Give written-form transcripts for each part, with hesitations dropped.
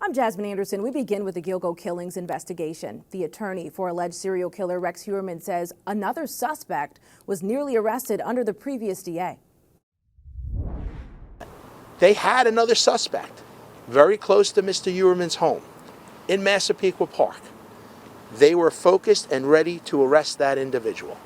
I'm Jasmine Anderson. We begin with the Gilgo killings investigation. The attorney for alleged serial killer Rex Heuermann says another suspect was nearly arrested under the previous DA. They had another suspect very close to Mr. Heuermann's home in Massapequa Park. They were focused and ready to arrest that individual.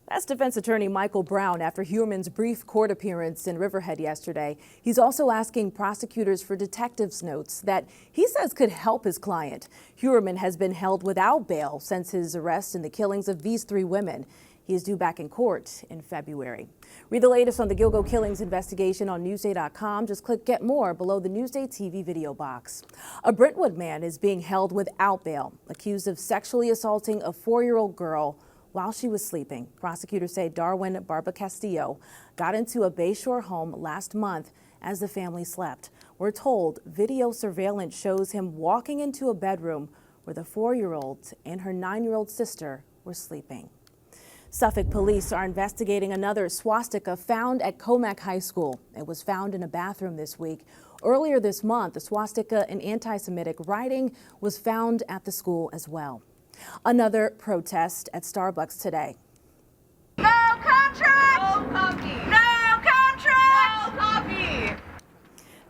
That's defense attorney Michael Brown after Heuermann's brief court appearance in Riverhead yesterday. He's also asking prosecutors for detectives' notes that he says could help his client. Heuermann has been held without bail since his arrest in the killings of these 3 women. He is due back in court in February. Read the latest on the Gilgo killings investigation on Newsday.com. Just click Get More below the Newsday TV video box. A Brentwood man is being held without bail, accused of sexually assaulting a 4-year-old girl while she was sleeping. Prosecutors say Darwin Barba Castillo got into a Bayshore home last month as the family slept. We're told video surveillance shows him walking into a bedroom where the 4-year-old and her 9-year-old sister were sleeping. Suffolk police are investigating another swastika found at Comac High School. It was found in a bathroom this week. Earlier this month, the swastika and anti-Semitic writing was found at the school as well. Another protest at Starbucks today. No contract! No coffee! No contract! No coffee!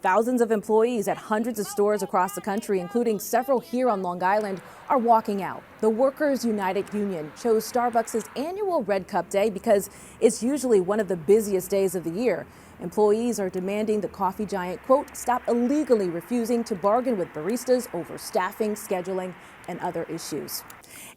Thousands of employees at hundreds of stores across the country, including several here on Long Island, are walking out. The Workers United Union chose Starbucks' annual Red Cup Day because it's usually one of the busiest days of the year. Employees are demanding the coffee giant, quote, stop illegally refusing to bargain with baristas over staffing, scheduling, and other issues.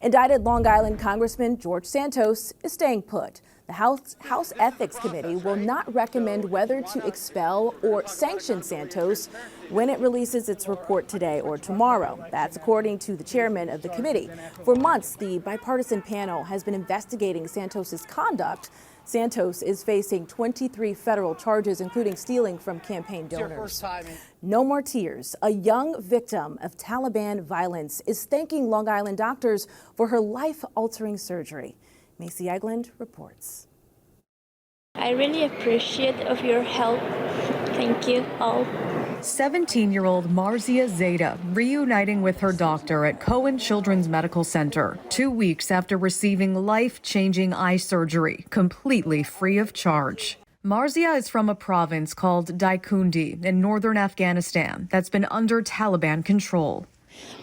Indicted Long Island Congressman George Santos is staying put. The House Ethics Committee will not recommend whether to expel or sanction Santos when it releases its report today or tomorrow. That's according to the chairman of the committee. For months, the bipartisan panel has been investigating Santos's conduct. Santos is facing 23 federal charges, including stealing from campaign donors. No More Tears, a young victim of Taliban violence, is thanking Long Island doctors for her life-altering surgery. Macy Egland reports. I really appreciate of your help. Thank you all. 17-year-old Marzia Zeta reuniting with her doctor at Cohen Children's Medical Center 2 weeks after receiving life-changing eye surgery, completely free of charge. Marzia is from a province called Daikundi in northern Afghanistan that's been under Taliban control.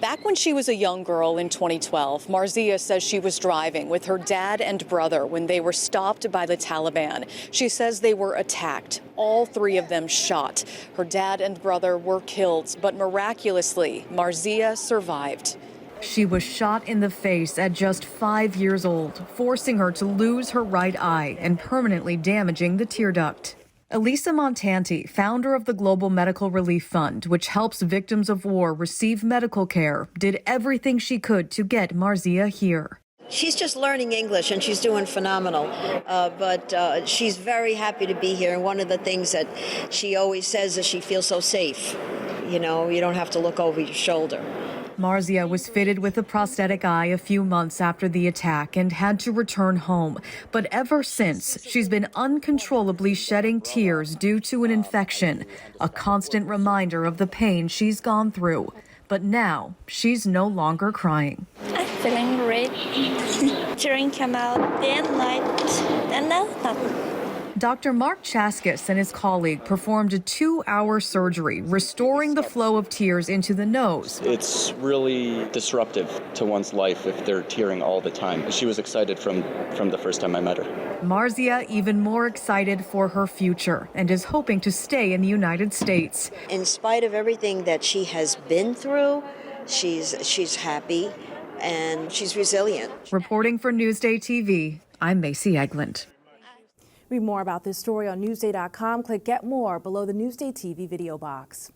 Back when she was a young girl in 2012, Marzia says she was driving with her dad and brother when they were stopped by the Taliban. She says they were attacked, all 3 of them shot. Her dad and brother were killed, but miraculously, Marzia survived. She was shot in the face at just 5 years old, forcing her to lose her right eye and permanently damaging the tear duct. Elisa Montanti, founder of the Global Medical Relief Fund, which helps victims of war receive medical care, did everything she could to get Marzia here. She's just learning English and she's doing phenomenal, but she's very happy to be here. And one of the things that she always says is she feels so safe. You know, you don't have to look over your shoulder. Marzia was fitted with a prosthetic eye a few months after the attack and had to return home. But ever since, she's been uncontrollably shedding tears due to an infection, a constant reminder of the pain she's gone through. But now, she's no longer crying. I'm feeling great. Tears come out day and night, and now nothing. Dr. Mark Chaskis and his colleague performed a 2-hour surgery, restoring the flow of tears into the nose. It's really disruptive to one's life if they're tearing all the time. She was excited from the first time I met her. Marzia even more excited for her future and is hoping to stay in the United States. In spite of everything that she has been through, she's happy and she's resilient. Reporting for Newsday TV, I'm Macy Egland. Read more about this story on Newsday.com. Click Get More below the Newsday TV video box.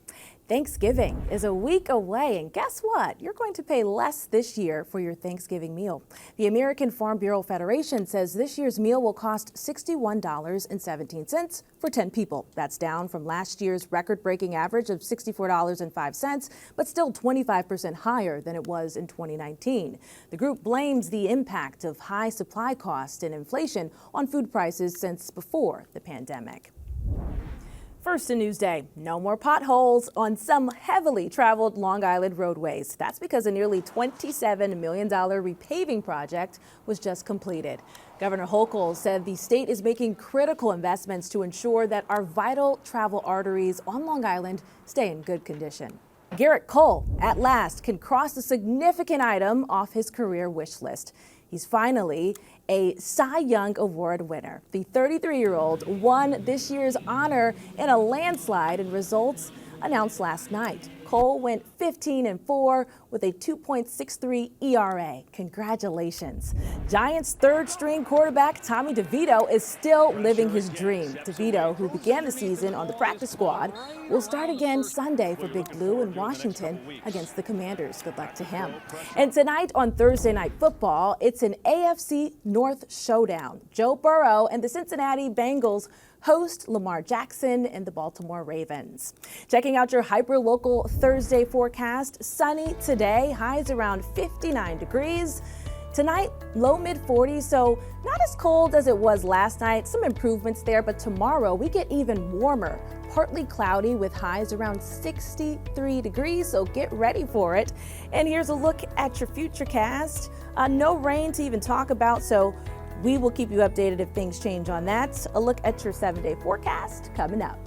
Thanksgiving is a week away, and guess what? You're going to pay less this year for your Thanksgiving meal. The American Farm Bureau Federation says this year's meal will cost $61.17 for 10 people. That's down from last year's record-breaking average of $64.05, but still 25% higher than it was in 2019. The group blames the impact of high supply costs and inflation on food prices since before the pandemic. First in Newsday, no more potholes on some heavily traveled Long Island roadways. That's because a nearly $27 million repaving project was just completed. Governor Hochul said the state is making critical investments to ensure that our vital travel arteries on Long Island stay in good condition. Garrett Cole, at last, can cross a significant item off his career wish list. He's finally a Cy Young Award winner. The 33-year-old won this year's honor in a landslide, and results announced last night. Cole went 15-4 with a 2.63 ERA. Congratulations. Giants' third-string quarterback Tommy DeVito is still living his dream. DeVito, who began the season on the practice squad, will start again Sunday for Big Blue in Washington against the Commanders. Good luck to him. And tonight on Thursday Night Football, it's an AFC North showdown. Joe Burrow and the Cincinnati Bengals host Lamar Jackson and the Baltimore Ravens. Checking out your hyper-local Thursday forecast. Sunny today, highs around 59 degrees. Tonight, low mid-40s, so not as cold as it was last night. Some improvements there, but tomorrow we get even warmer. Partly cloudy with highs around 63 degrees, so get ready for it. And here's a look at your futurecast. No rain to even talk about, so we will keep you updated if things change on that. A look at your 7-day forecast coming up.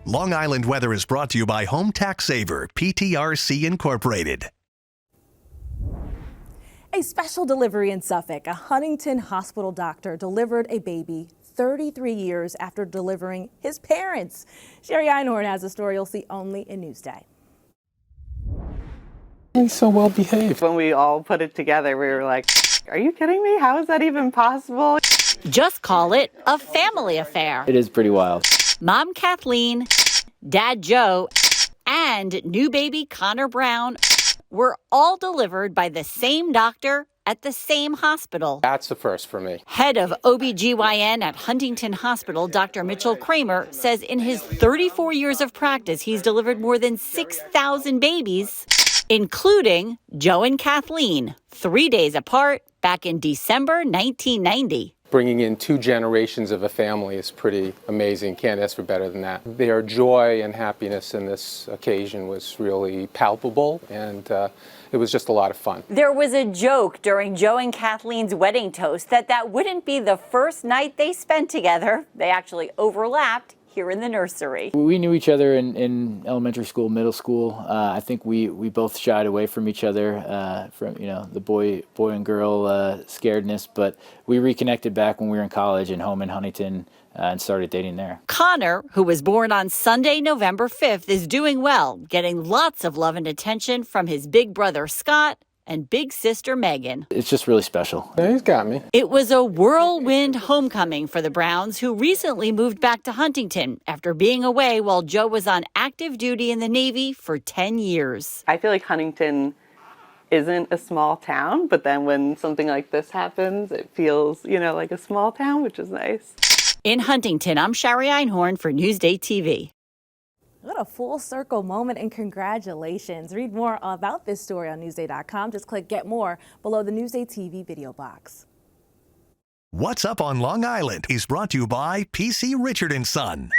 Long Island weather is brought to you by Home Tax Saver, PTRC Incorporated. A special delivery in Suffolk. A Huntington hospital doctor delivered a baby 33 years after delivering his parents. Sherry Einhorn has a story you'll see only in Newsday. He's so well behaved. When we all put it together, we were like, are you kidding me? How is that even possible? Just call it a family affair. It is pretty wild. Mom Kathleen, Dad Joe, and new baby Connor Brown were all delivered by the same doctor at the same hospital. That's the first for me. Head of OBGYN at Huntington Hospital, Dr. Mitchell Kramer, says in his 34 years of practice, he's delivered more than 6,000 babies, including Joe and Kathleen, 3 days apart back in December 1990. Bringing in 2 generations of a family is pretty amazing. Can't ask for better than that. Their joy and happiness in this occasion was really palpable, and it was just a lot of fun. There was a joke during Joe and Kathleen's wedding toast that wouldn't be the first night they spent together. They actually overlapped here in the nursery. We knew each other in elementary school, middle school. I think we both shied away from each other, from the boy and girl scaredness, but we reconnected back when we were in college and home in Huntington and started dating there. Connor, who was born on Sunday, November 5th, is doing well, getting lots of love and attention from his big brother Scott and big sister Megan. It's just really special. Yeah, he's got me. It was a whirlwind homecoming for the Browns, who recently moved back to Huntington after being away while Joe was on active duty in the Navy for 10 years. I feel like Huntington isn't a small town, but then when something like this happens, it feels, like a small town, which is nice. In Huntington, I'm Sherry Einhorn for Newsday TV. What a full circle moment, and congratulations. Read more about this story on Newsday.com. Just click Get More below the Newsday TV video box. What's Up on Long Island is brought to you by PC Richard & Son.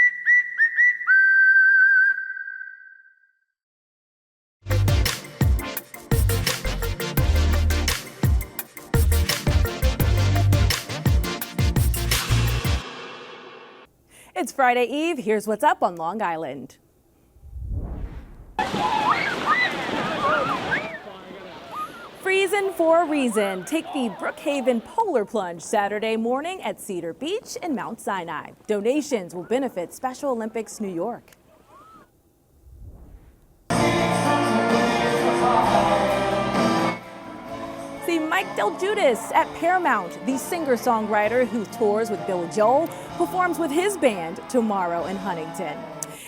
It's Friday Eve. Here's what's up on Long Island. Freezing for a reason. Take the Brookhaven Polar Plunge Saturday morning at Cedar Beach in Mount Sinai. Donations will benefit Special Olympics New York. See Mike DelGiudice at Paramount. The singer-songwriter who tours with Billy Joel performs with his band tomorrow in Huntington.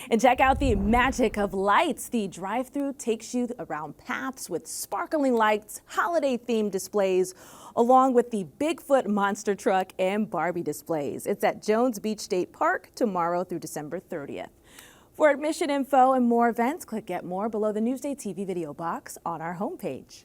And check out the magic of lights. The drive-thru takes you around paths with sparkling lights, holiday-themed displays, along with the Bigfoot monster truck and Barbie displays. It's at Jones Beach State Park tomorrow through December 30th. For admission info and more events, click Get More below the Newsday TV video box on our homepage.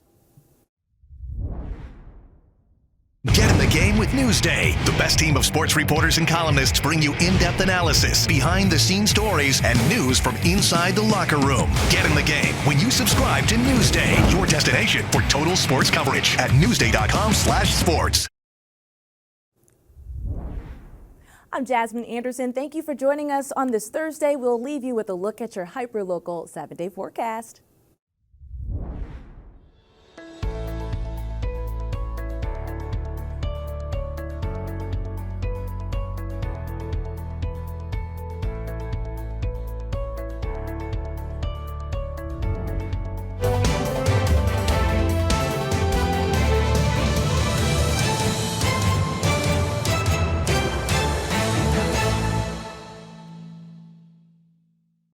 Get in the game with Newsday. The best team of sports reporters and columnists bring you in-depth analysis, behind-the-scenes stories, and news from inside the locker room. Get in the game when you subscribe to Newsday, your destination for total sports coverage at newsday.com/sports. I'm Jasmine Anderson. Thank you for joining us on this Thursday. We'll leave you with a look at your hyperlocal 7-day forecast.